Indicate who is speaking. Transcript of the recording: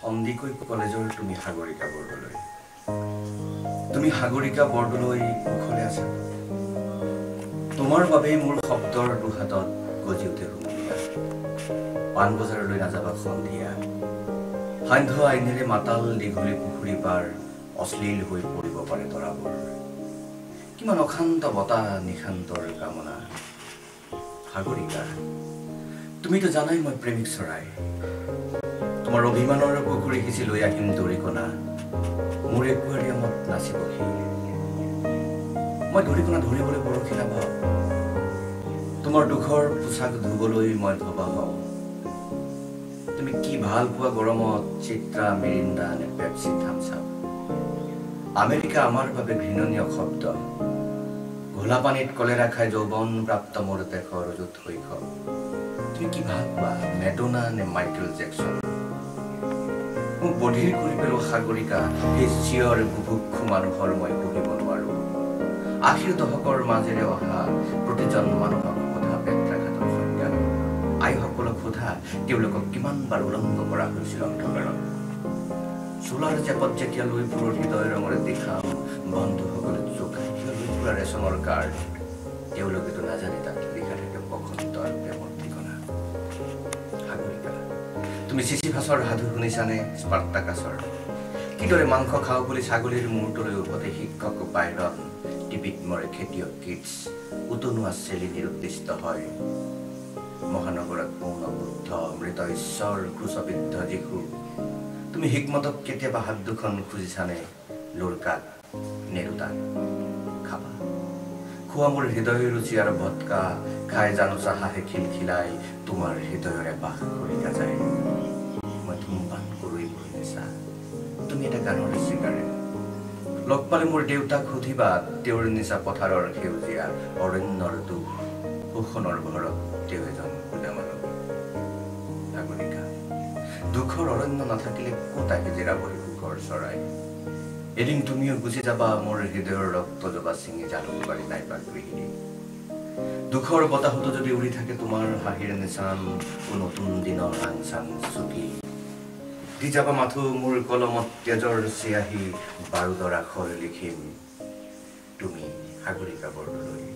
Speaker 1: সন্দিকৈ কলেজৰ তুমি সাগৰিকা বৰদলৈ তুমি সাগৰিকা বৰদলৈ কুশলে আছা তোমাৰ বাবেই মোৰ শব্দৰ দুহাতত গজি উঠে ৰুমলীয়া পাণবজাৰলৈ নাযাবা সন্ধিয়া সান্ধ্য আইনেৰে মাতাল দীঘলী পুখুৰী পাৰ অশ্লীল হৈ পৰিব পাৰে তৰাবোৰ কিমান অশান্ত বতাহ নিশান্তৰ কামনা সাগৰিকা তুমিতো জানাই মই প্ৰেমিক চৰাই তোমাৰ অভিমানৰ পুখুৰী সিঁচি লৈ আহিম দৰিকণা মোৰ একুৱাৰিয়ামত নাচিব সি মই দৰিকণা ধৰিবলৈ বৰশী নাপাওঁ তোমাৰ দুখৰ পোছাক ধুবলৈ মই ভবা হওঁ তুমি কি ভাল পোৱা গৰমত চিত্ৰা মিৰিণ্ডা নে পেপচি থামছআপ আমেৰিকা আমাৰ বাবে ঘৃণনীয় শব্দ ঘোলা পানীত কলেৰা খাই যৌৱন প্ৰাপ্ত মোৰ দেশৰ যুত শৈশৱ তুমি কি ভাল পোৱা মেডোনা নে মাইকেল জেকচন মোক বধিৰ কৰি পেলোৱা সাগৰিকা সেই চিঞৰ বুভুক্ষু মানুহৰ মই পঢ়িব নোৱাৰো আশীৰ দশকৰ মাজেৰে অহা প্ৰতিজন মানুহক সোধা পেট্ৰাঘাতৰ সংজ্ঞা আইসকলক সোধা তেওঁলোকক কিমানবাৰ উলংঘ কৰা হৈছিল অন্ধকাৰত চোলাৰ চেপত যেতিয়া লৈ ফুলৰ হৃদয় ৰঙৰে দেখাম বন্ধুসকলে জোকাই লৈ ফুৰা ৰেচনৰ কাৰ্ড তেওঁলোকেতো নাজানে তাত লিখা থাকে বসন্ত আৰু প্ৰেমৰ ঠিকনা সাগৰিকা তুমি চিচিভাছৰ সাধু শুনিছানে স্পাৰ্টাকাছৰ কিদৰে মাংস খাওঁ বুলি ছাগলীৰ মূৰটোলৈ উভতে শিক্ষক বাইৰন টিভিত মৰে খেতিয়ক কিডছ উতনুৱা চেলি নিৰুদ্দিষ্ট হয় মহানগৰত পৌন বুদ্ধ মৃত ঈশ্বৰ ক্ৰুচবিদ্ধ যীশু তুমি হিকমতক কেতিয়াবা হাত দুখন খুজিছানে লুৰকাক নেৰুতাক খাবা খোৱা মোৰ হৃদয় ৰুচি আৰু ভটকা খাই জানোচা হাঁহে খিলখিলাই তোমাৰ হৃদয়ৰে বাস কৰি নাযায় মই ধূমপান কৰি বহি নিছা তুমি এটা গানৰ চিকাৰে লগ পালে মোৰ দেউতাক সুধিবা তেওঁৰ নিচা পথাৰৰ সেউজীয়া অৰণ্যৰ দুখ শোষণৰ ঘৰত তেওঁ এজন খোলা মানুহ সাগৰিকা দুখৰ অৰণ্য নাথাকিলে ক'ত আহি জিৰাবহি সুখৰ চৰাই এদিন তুমিও গুচি যাবা মোৰ হৃদয়ৰ ৰক্ত জবা ছিঙি জালুকবাৰী নাইবা গৃহিণী দুখৰ বতাহতো যদি উৰি থাকে তোমাৰ হাঁহিৰ নিচান নতুন দিনৰ আংচাং চুকি দি যাবা মাথো মোৰ কলমত তেজৰ চিয়াহী বাৰুদৰ আখৰ লিখিম তুমি সাগৰিকা বৰদলৈ